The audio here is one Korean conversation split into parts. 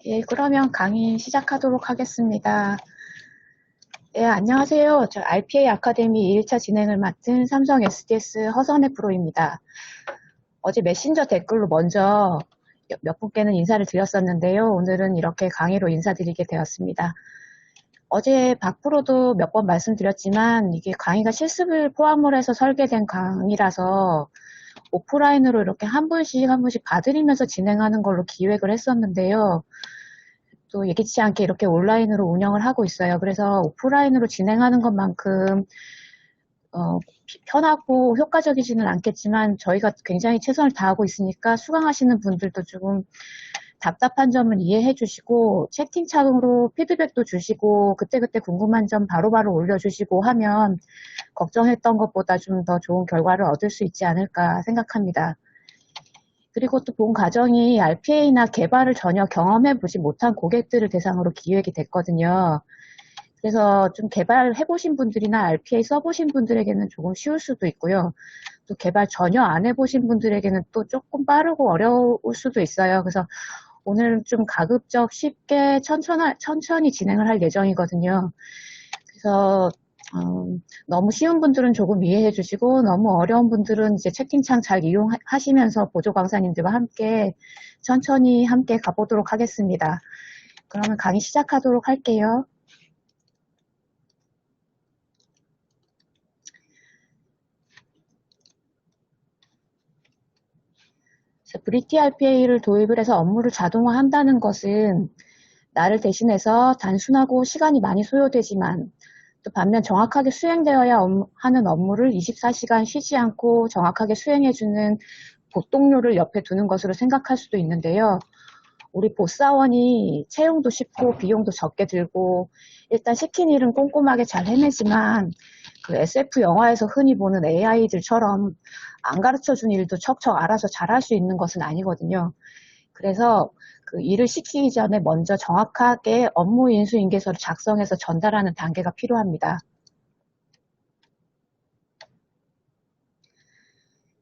예, 그러면 강의 시작하도록 하겠습니다. 네, 안녕하세요. 저 RPA 아카데미 2일차 진행을 맡은 삼성 SDS 허선혜 프로입니다. 어제 메신저 댓글로 먼저 몇 분께는 인사를 드렸었는데요. 오늘은 이렇게 강의로 인사드리게 되었습니다. 어제 박 프로도 몇 번 말씀드렸지만 이게 강의가 실습을 포함을 해서 설계된 강의라서 오프라인으로 이렇게 한 분씩 한 분씩 봐드리면서 진행하는 걸로 기획을 했었는데요. 또 예기치 않게 이렇게 온라인으로 운영을 하고 있어요. 그래서 오프라인으로 진행하는 것만큼 편하고 효과적이지는 않겠지만 저희가 굉장히 최선을 다하고 있으니까 수강하시는 분들도 조금 답답한 점은 이해해 주시고 채팅창으로 피드백도 주시고 그때그때 궁금한 점 바로바로 올려주시고 하면 걱정했던 것보다 좀 더 좋은 결과를 얻을 수 있지 않을까 생각합니다. 그리고 또 본 과정이 RPA나 개발을 전혀 경험해보지 못한 고객들을 대상으로 기획이 됐거든요. 그래서 좀 개발해보신 분들이나 RPA 써보신 분들에게는 조금 쉬울 수도 있고요. 또 개발 전혀 안 해보신 분들에게는 또 조금 빠르고 어려울 수도 있어요. 그래서 오늘 좀 가급적 쉽게 천천히 진행을 할 예정이거든요. 그래서 너무 쉬운 분들은 조금 이해해 주시고 너무 어려운 분들은 이제 채팅창 잘 이용하시면서 보조 강사님들과 함께 천천히 함께 가보도록 하겠습니다. 그러면 강의 시작하도록 할게요. 브리티 RPA를 도입을 해서 업무를 자동화한다는 것은 나를 대신해서 단순하고 시간이 많이 소요되지만 또 반면 정확하게 수행되어야 하는 업무를 24시간 쉬지 않고 정확하게 수행해주는 보통료를 옆에 두는 것으로 생각할 수도 있는데요. 우리 보사원이 채용도 쉽고 비용도 적게 들고 일단 시킨 일은 꼼꼼하게 잘 해내지만 그 SF 영화에서 흔히 보는 AI들처럼 안 가르쳐준 일도 척척 알아서 잘할 수 있는 것은 아니거든요. 그래서 그 일을 시키기 전에 먼저 정확하게 업무 인수인계서를 작성해서 전달하는 단계가 필요합니다.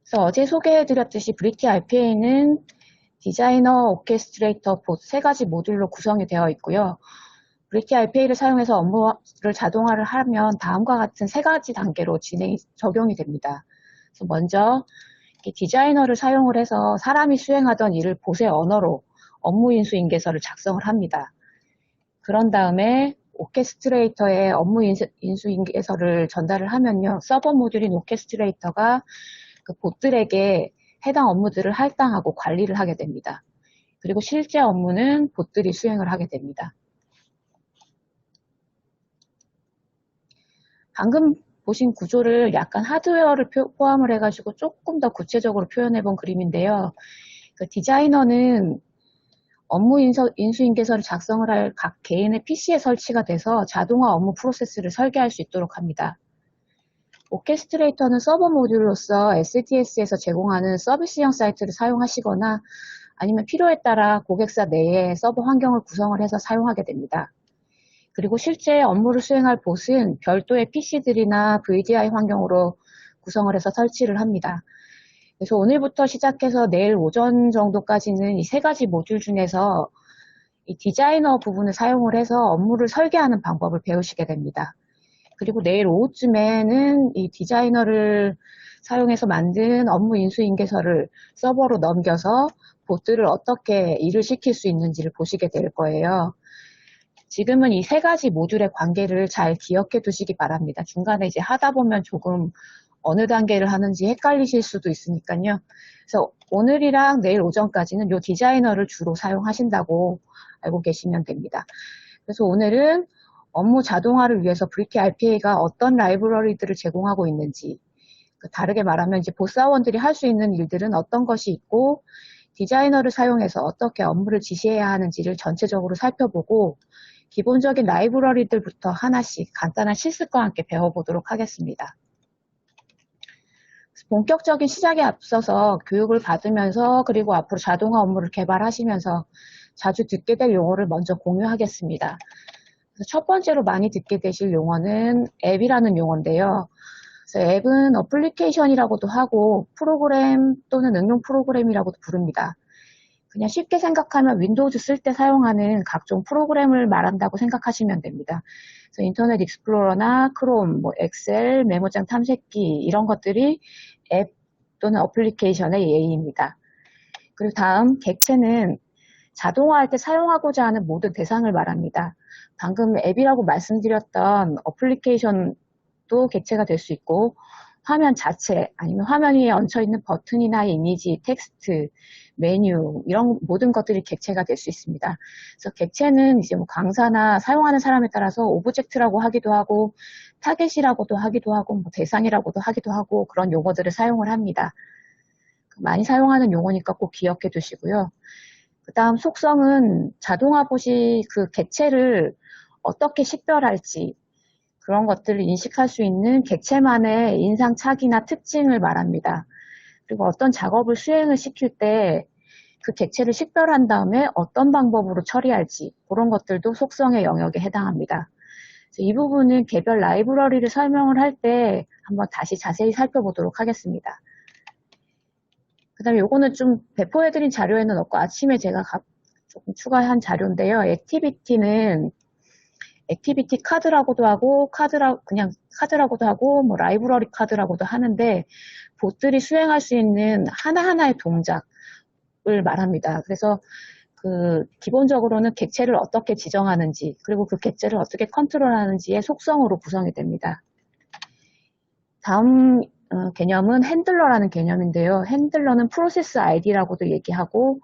그래서 어제 소개해드렸듯이 브리티 RPA는 디자이너, 오케스트레이터, 봇 세 가지 모듈로 구성이 되어 있고요. 브리티 RPA를 사용해서 업무를 자동화를 하면 다음과 같은 세 가지 단계로 적용이 됩니다. 그래서 먼저 디자이너를 사용을 해서 사람이 수행하던 일을 봇의 언어로 업무 인수인계서를 작성을 합니다. 그런 다음에 오케스트레이터에 업무 인수인계서를 전달을 하면요. 서버 모듈인 오케스트레이터가 그 봇들에게 해당 업무들을 할당하고 관리를 하게 됩니다. 그리고 실제 업무는 봇들이 수행을 하게 됩니다. 방금 보신 구조를 약간 하드웨어를 포함을 해가지고 조금 더 구체적으로 표현해 본 그림인데요. 그 디자이너는 업무 인수인계서를 작성을 할 각 개인의 PC에 설치가 돼서 자동화 업무 프로세스를 설계할 수 있도록 합니다. 오케스트레이터는 서버 모듈로서 SDS에서 제공하는 서비스형 사이트를 사용하시거나 아니면 필요에 따라 고객사 내에 서버 환경을 구성을 해서 사용하게 됩니다. 그리고 실제 업무를 수행할 봇은 별도의 PC들이나 VDI 환경으로 구성을 해서 설치를 합니다. 그래서 오늘부터 시작해서 내일 오전 정도까지는 이 세 가지 모듈 중에서 이 디자이너 부분을 사용을 해서 업무를 설계하는 방법을 배우시게 됩니다. 그리고 내일 오후쯤에는 이 디자이너를 사용해서 만든 업무 인수인계서를 서버로 넘겨서 봇들을 어떻게 일을 시킬 수 있는지를 보시게 될 거예요. 지금은 이 세 가지 모듈의 관계를 잘 기억해 두시기 바랍니다. 중간에 이제 하다 보면 조금 어느 단계를 하는지 헷갈리실 수도 있으니까요. 그래서 오늘이랑 내일 오전까지는 이 디자이너를 주로 사용하신다고 알고 계시면 됩니다. 그래서 오늘은 업무 자동화를 위해서 브리티 RPA가 어떤 라이브러리들을 제공하고 있는지, 다르게 말하면 이제 보사원들이 할 수 있는 일들은 어떤 것이 있고 디자이너를 사용해서 어떻게 업무를 지시해야 하는지를 전체적으로 살펴보고 기본적인 라이브러리들부터 하나씩 간단한 실습과 함께 배워보도록 하겠습니다. 본격적인 시작에 앞서서 교육을 받으면서 그리고 앞으로 자동화 업무를 개발하시면서 자주 듣게 될 용어를 먼저 공유하겠습니다. 첫 번째로 많이 듣게 되실 용어는 앱이라는 용어인데요. 그래서 앱은 어플리케이션이라고도 하고 프로그램 또는 응용 프로그램이라고도 부릅니다. 그냥 쉽게 생각하면 윈도우즈 쓸 때 사용하는 각종 프로그램을 말한다고 생각하시면 됩니다. 그래서 인터넷 익스플로러나 크롬, 뭐 엑셀, 메모장 탐색기 이런 것들이 앱 또는 어플리케이션의 예입니다. 그리고 다음 객체는 자동화할 때 사용하고자 하는 모든 대상을 말합니다. 방금 앱이라고 말씀드렸던 어플리케이션도 객체가 될 수 있고 화면 자체 아니면 화면 위에 얹혀있는 버튼이나 이미지, 텍스트, 메뉴 이런 모든 것들이 객체가 될 수 있습니다. 그래서 객체는 이제 뭐 강사나 사용하는 사람에 따라서 오브젝트라고 하기도 하고 타겟이라고도 하기도 하고 뭐 대상이라고도 하기도 하고 그런 용어들을 사용을 합니다. 많이 사용하는 용어니까 꼭 기억해 두시고요. 그 다음 속성은 자동화 봇이 그 객체를 어떻게 식별할지 그런 것들을 인식할 수 있는 객체만의 인상착의나 특징을 말합니다. 그리고 어떤 작업을 수행을 시킬 때 그 객체를 식별한 다음에 어떤 방법으로 처리할지 그런 것들도 속성의 영역에 해당합니다. 이 부분은 개별 라이브러리를 설명을 할 때 한번 다시 자세히 살펴보도록 하겠습니다. 그 다음에 요거는 좀 배포해드린 자료에는 없고 아침에 제가 조금 추가한 자료인데요. 액티비티 카드라고도 하고 그냥 카드라고도 하고 뭐 라이브러리 카드라고도 하는데 봇들이 수행할 수 있는 하나하나의 동작을 말합니다. 그래서 기본적으로는 객체를 어떻게 지정하는지 그리고 그 객체를 어떻게 컨트롤하는지의 속성으로 구성이 됩니다. 다음 개념은 핸들러라는 개념인데요. 핸들러는 프로세스 아이디라고도 얘기하고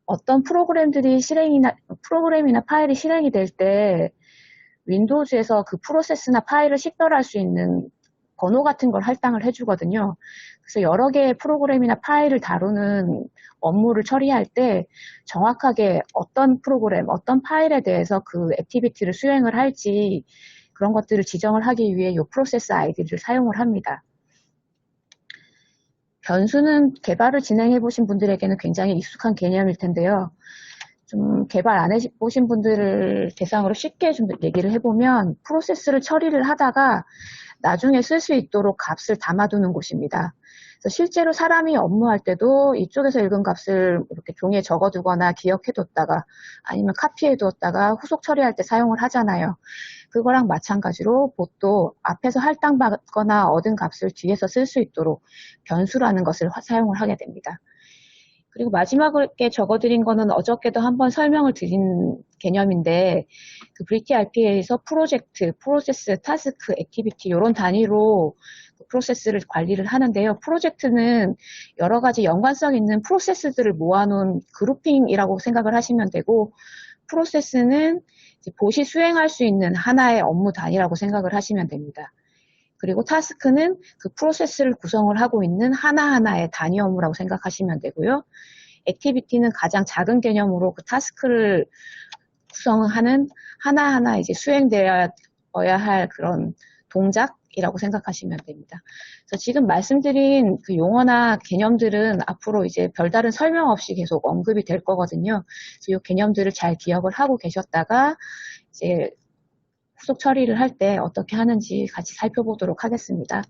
어떤 프로그램이나 파일이 실행이 될 때 윈도우즈에서 그 프로세스나 파일을 식별할 수 있는 번호 같은 걸 할당을 해주거든요. 그래서 여러 개의 프로그램이나 파일을 다루는 업무를 처리할 때 정확하게 어떤 프로그램, 어떤 파일에 대해서 그 액티비티를 수행을 할지 그런 것들을 지정을 하기 위해 이 프로세스 아이디를 사용을 합니다. 변수는 개발을 진행해 보신 분들에게는 굉장히 익숙한 개념일 텐데요. 좀 개발 안 해보신 분들을 대상으로 쉽게 좀 얘기를 해보면 프로세스를 처리를 하다가 나중에 쓸 수 있도록 값을 담아두는 곳입니다. 그래서 실제로 사람이 업무할 때도 이쪽에서 읽은 값을 이렇게 종이에 적어두거나 기억해뒀다가 아니면 카피해두었다가 후속 처리할 때 사용을 하잖아요. 그거랑 마찬가지로 봇도 앞에서 할당받거나 얻은 값을 뒤에서 쓸 수 있도록 변수라는 것을 사용을 하게 됩니다. 그리고 마지막에 적어드린 거는 어저께도 한번 설명을 드린 개념인데 그 브리티 RPA에서 프로젝트, 프로세스, 타스크, 액티비티 이런 단위로 프로세스를 관리를 하는데요. 프로젝트는 여러 가지 연관성 있는 프로세스들을 모아놓은 그룹핑이라고 생각을 하시면 되고 프로세스는 봇이 수행할 수 있는 하나의 업무 단위라고 생각을 하시면 됩니다. 그리고 타스크는 그 프로세스를 구성을 하고 있는 하나하나의 단위 업무라고 생각하시면 되고요. 액티비티는 가장 작은 개념으로 그 타스크를 구성하는 하나하나 이제 수행되어야 할 그런 동작이라고 생각하시면 됩니다. 그래서 지금 말씀드린 그 용어나 개념들은 앞으로 이제 별다른 설명 없이 계속 언급이 될 거거든요. 그래서 이 개념들을 잘 기억을 하고 계셨다가 이제 후속 처리를 할 때 어떻게 하는지 같이 살펴보도록 하겠습니다.